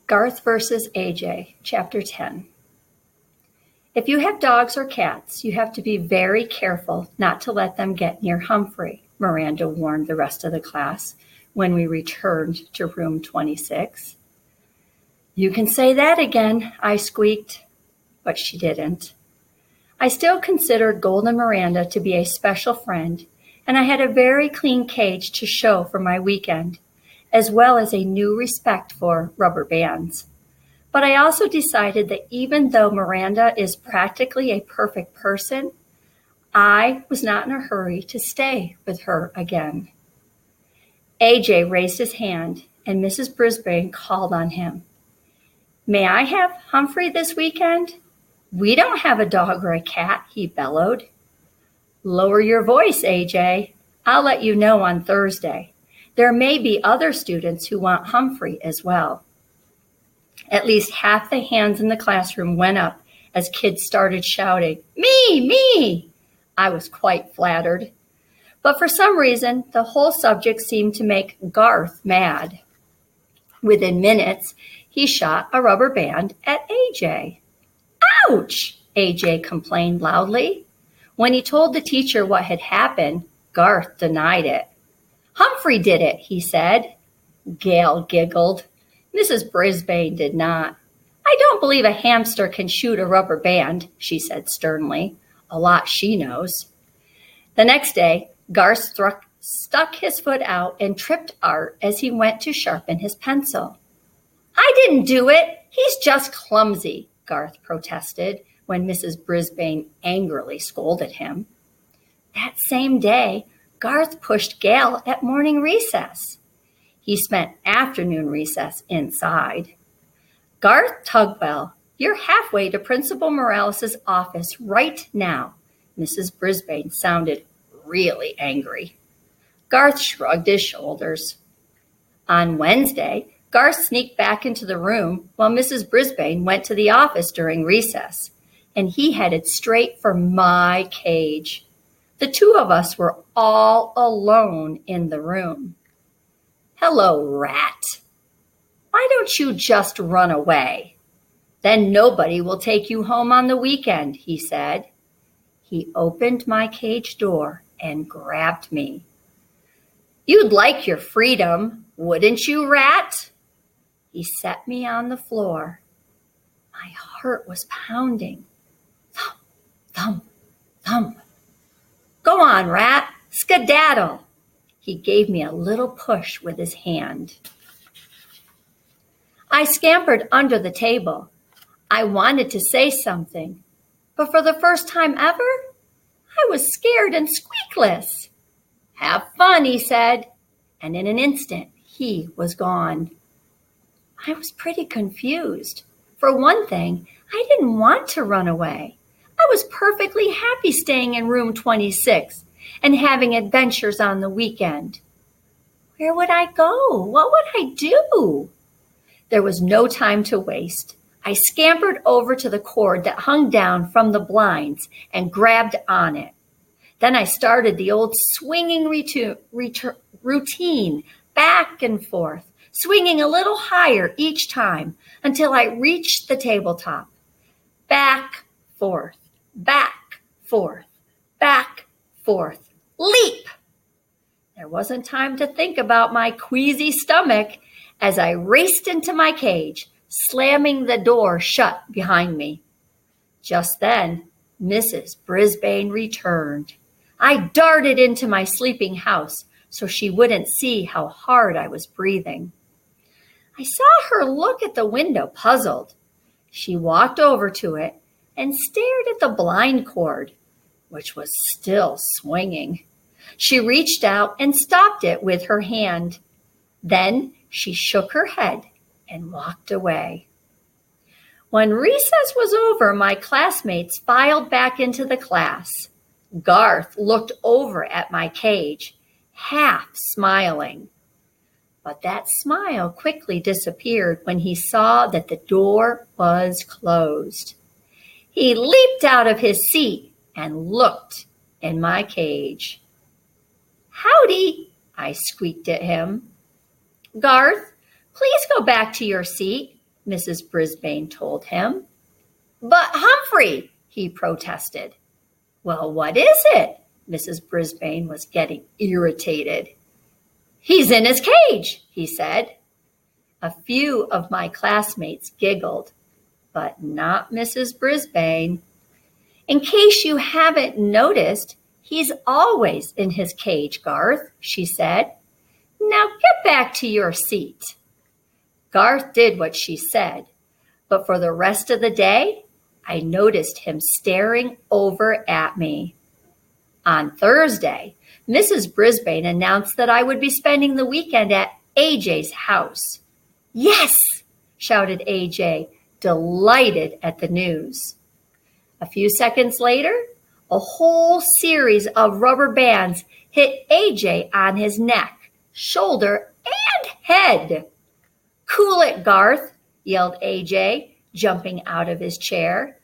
Garth versus AJ, Chapter 10. If you have dogs or cats, you have to be very careful not to let them get near Humphrey, Miranda warned the rest of the class when we returned to room 26. You can say that again, I squeaked, but she didn't. I still considered Golden Miranda to be a special friend, and I had a very clean cage to show for my weekend, as well as a new respect for rubber bands. But I also decided that even though Miranda is practically a perfect person, I was not in a hurry to stay with her again. AJ raised his hand, and Mrs. Brisbane called on him. May I have Humphrey this weekend? We don't have a dog or a cat, he bellowed. Lower your voice, AJ. I'll let you know on Thursday. There may be other students who want Humphrey as well. At least half the hands in the classroom went up as kids started shouting, Me! I was quite flattered. But for some reason, the whole subject seemed to make Garth mad. Within minutes, he shot a rubber band at AJ. Ouch! AJ complained loudly. When he told the teacher what had happened, Garth denied it. Humphrey did it, he said. Gail giggled. Mrs. Brisbane did not. I don't believe a hamster can shoot a rubber band, she said sternly. A lot she knows. The next day, Garth stuck his foot out and tripped Art as he went to sharpen his pencil. I didn't do it. He's just clumsy, Garth protested when Mrs. Brisbane angrily scolded him. That same day, Garth pushed Gail at morning recess. He spent afternoon recess inside. Garth Tugwell, you're halfway to Principal Morales' office right now. Mrs. Brisbane sounded really angry. Garth shrugged his shoulders. On Wednesday, Garth sneaked back into the room while Mrs. Brisbane went to the office during recess, and he headed straight for my cage. The two of us were all alone in the room. Hello, rat. Why don't you just run away? Then nobody will take you home on the weekend, he said. He opened my cage door and grabbed me. You'd like your freedom, wouldn't you, rat? He set me on the floor. My heart was pounding. Thump, thump, thump. Go on, rat, skedaddle. He gave me a little push with his hand. I scampered under the table. I wanted to say something, but for the first time ever, I was scared and squeakless. Have fun, he said, and in an instant, he was gone. I was pretty confused. For one thing, I didn't want to run away. I was perfectly happy staying in room 26 and having adventures on the weekend. Where would I go? What would I do? There was no time to waste. I scampered over to the cord that hung down from the blinds and grabbed on it. Then I started the old swinging routine, back and forth, swinging a little higher each time until I reached the tabletop. Back, forth, back, forth, back, forth, leap! There wasn't time to think about my queasy stomach as I raced into my cage, slamming the door shut behind me. Just then, Mrs. Brisbane returned. I darted into my sleeping house so she wouldn't see how hard I was breathing. I saw her look at the window, puzzled. She walked over to it and stared at the blind cord, which was still swinging. She reached out and stopped it with her hand. Then she shook her head and walked away. When recess was over, my classmates filed back into the class. Garth looked over at my cage, half smiling. But that smile quickly disappeared when he saw that the door was closed. He leaped out of his seat and looked in my cage. Howdy, I squeaked at him. Garth, please go back to your seat. Mrs. Brisbane told him. But Humphrey, he protested. Well, what is it? Mrs. Brisbane was getting irritated. He's in his cage, he said. A few of my classmates giggled, but not Mrs. Brisbane. In case you haven't noticed, he's always in his cage, Garth, she said. Now get back to your seat. Garth did what she said, but for the rest of the day, I noticed him staring over at me. On Thursday, Mrs. Brisbane announced that I would be spending the weekend at AJ's house. Yes, shouted AJ, delighted at the news. A few seconds later, a whole series of rubber bands hit AJ on his neck, shoulder, and head. Cool it, Garth, yelled AJ, jumping out of his chair.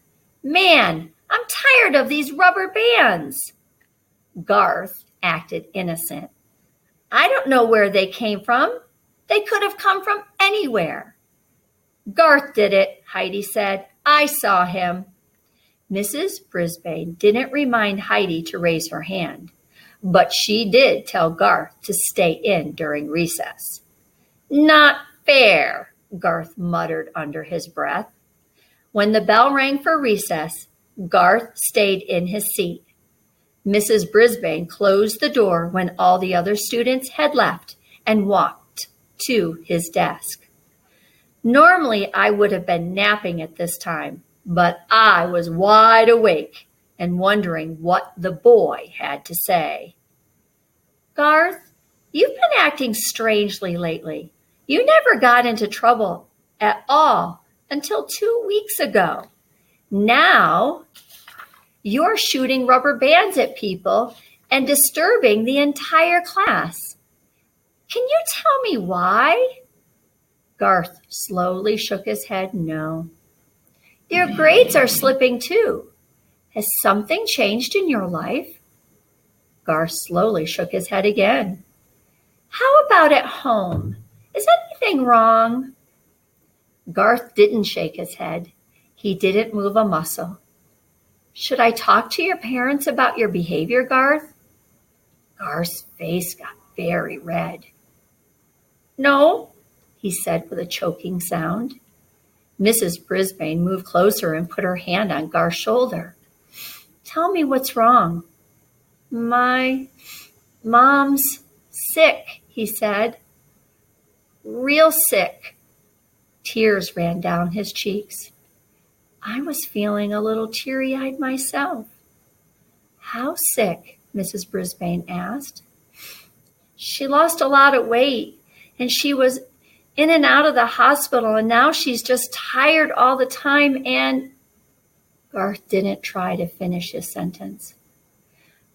Man, I'm tired of these rubber bands. Garth acted innocent. I don't know where they came from. They could have come from anywhere. Garth did it, Heidi said. I saw him. Mrs. Brisbane didn't remind Heidi to raise her hand, but she did tell Garth to stay in during recess. Not fair, Garth muttered under his breath. When the bell rang for recess, Garth stayed in his seat. Mrs. Brisbane closed the door when all the other students had left and walked to his desk. Normally, I would have been napping at this time, but I was wide awake and wondering what the boy had to say. Garth, you've been acting strangely lately. You never got into trouble at all until 2 weeks ago. Now, you're shooting rubber bands at people and disturbing the entire class. Can you tell me why? Garth slowly shook his head no. Your grades are slipping too. Has something changed in your life? Garth slowly shook his head again. How about at home? Is anything wrong? Garth didn't shake his head. He didn't move a muscle. Should I talk to your parents about your behavior, Garth? Garth's face got very red. No, he said with a choking sound. Mrs. Brisbane moved closer and put her hand on Garth's shoulder. Tell me what's wrong. My mom's sick, he said. Real sick. Tears ran down his cheeks. I was feeling a little teary-eyed myself. How sick? Mrs. Brisbane asked. She lost a lot of weight, and she was in and out of the hospital, and now she's just tired all the time, and... Garth didn't try to finish his sentence.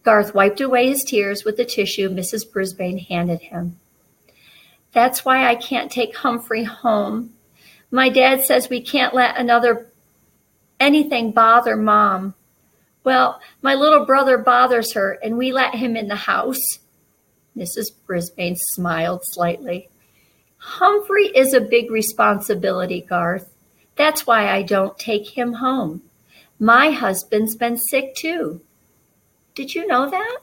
Garth wiped away his tears with the tissue Mrs. Brisbane handed him. That's why I can't take Humphrey home. My dad says we can't let anything bother Mom. Well, my little brother bothers her, and we let him in the house. Mrs. Brisbane smiled slightly. Humphrey is a big responsibility, Garth. That's why I don't take him home. My husband's been sick too. Did you know that?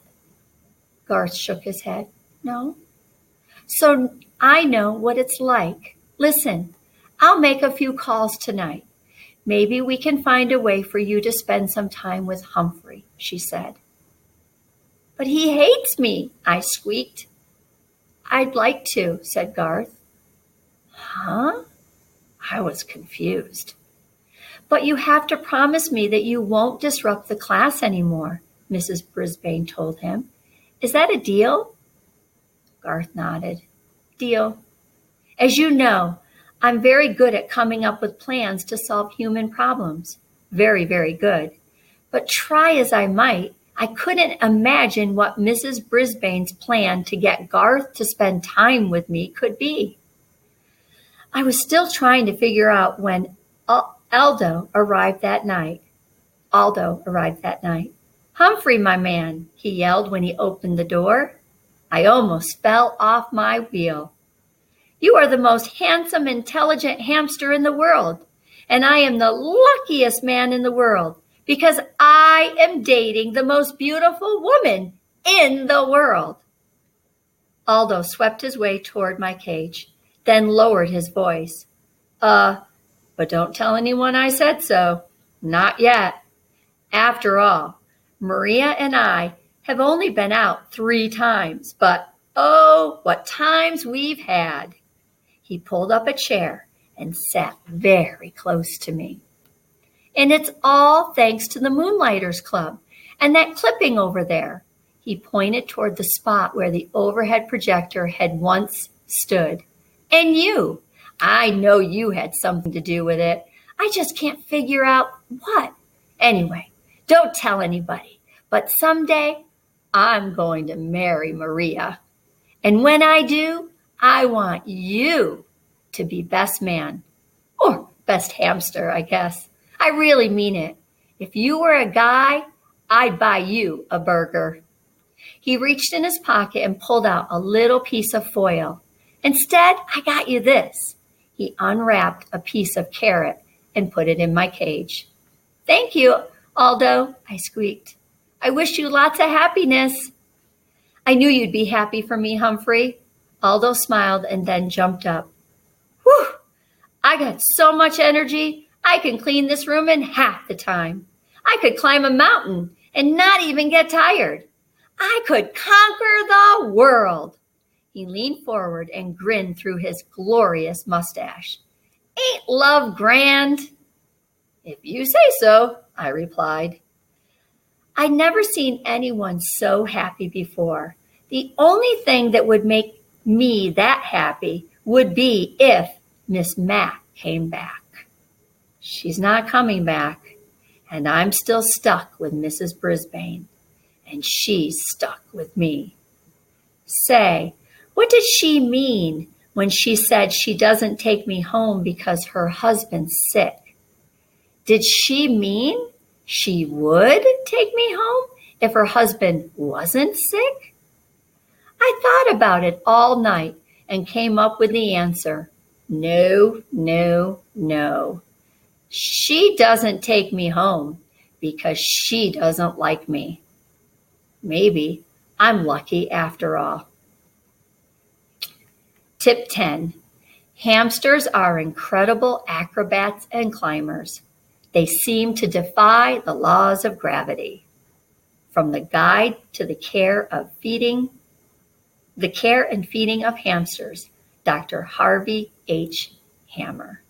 Garth shook his head. No. So I know what it's like. Listen, I'll make a few calls tonight. Maybe we can find a way for you to spend some time with Humphrey, she said. But he hates me, I squeaked. I'd like to, said Garth. Huh? I was confused. But you have to promise me that you won't disrupt the class anymore, Mrs. Brisbane told him. Is that a deal? Garth nodded. Deal. As you know, I'm very good at coming up with plans to solve human problems. Very, very good. But try as I might, I couldn't imagine what Mrs. Brisbane's plan to get Garth to spend time with me could be. I was still trying to figure out when Aldo arrived that night. Humphrey, my man, he yelled when he opened the door. I almost fell off my wheel. You are the most handsome, intelligent hamster in the world, and I am the luckiest man in the world because I am dating the most beautiful woman in the world." Aldo swept his way toward my cage, then lowered his voice. But don't tell anyone I said so. Not yet. After all, Maria and I have only been out 3 times, but oh, what times we've had." He pulled up a chair and sat very close to me. "And it's all thanks to the Moonlighters Club and that clipping over there." He pointed toward the spot where the overhead projector had once stood. "And you. I know you had something to do with it. I just can't figure out what. Anyway, don't tell anybody, but someday I'm going to marry Maria. And when I do, I want you to be best man. Or best hamster, I guess. I really mean it. If you were a guy, I'd buy you a burger." He reached in his pocket and pulled out a little piece of foil. "Instead, I got you this." He unwrapped a piece of carrot and put it in my cage. "Thank you, Aldo," I squeaked. "I wish you lots of happiness." "I knew you'd be happy for me, Humphrey." Aldo smiled and then jumped up. "Whew! I got so much energy, I can clean this room in half the time. I could climb a mountain and not even get tired. I could conquer the world." He leaned forward and grinned through his glorious mustache. "Ain't love grand?" "If you say so," I replied. I'd never seen anyone so happy before. The only thing that would make me that happy would be if Miss Mac came back. She's not coming back, and I'm still stuck with Mrs. Brisbane, and she's stuck with me. Say, what did she mean when she said she doesn't take me home because her husband's sick? Did she mean she would take me home if her husband wasn't sick? I thought about it all night and came up with the answer. No, no, no. She doesn't take me home because she doesn't like me. Maybe I'm lucky after all. Tip 10. Hamsters are incredible acrobats and climbers. They seem to defy the laws of gravity. From the Guide to the Care and Feeding of Hamsters, Dr. Harvey H. Hammer.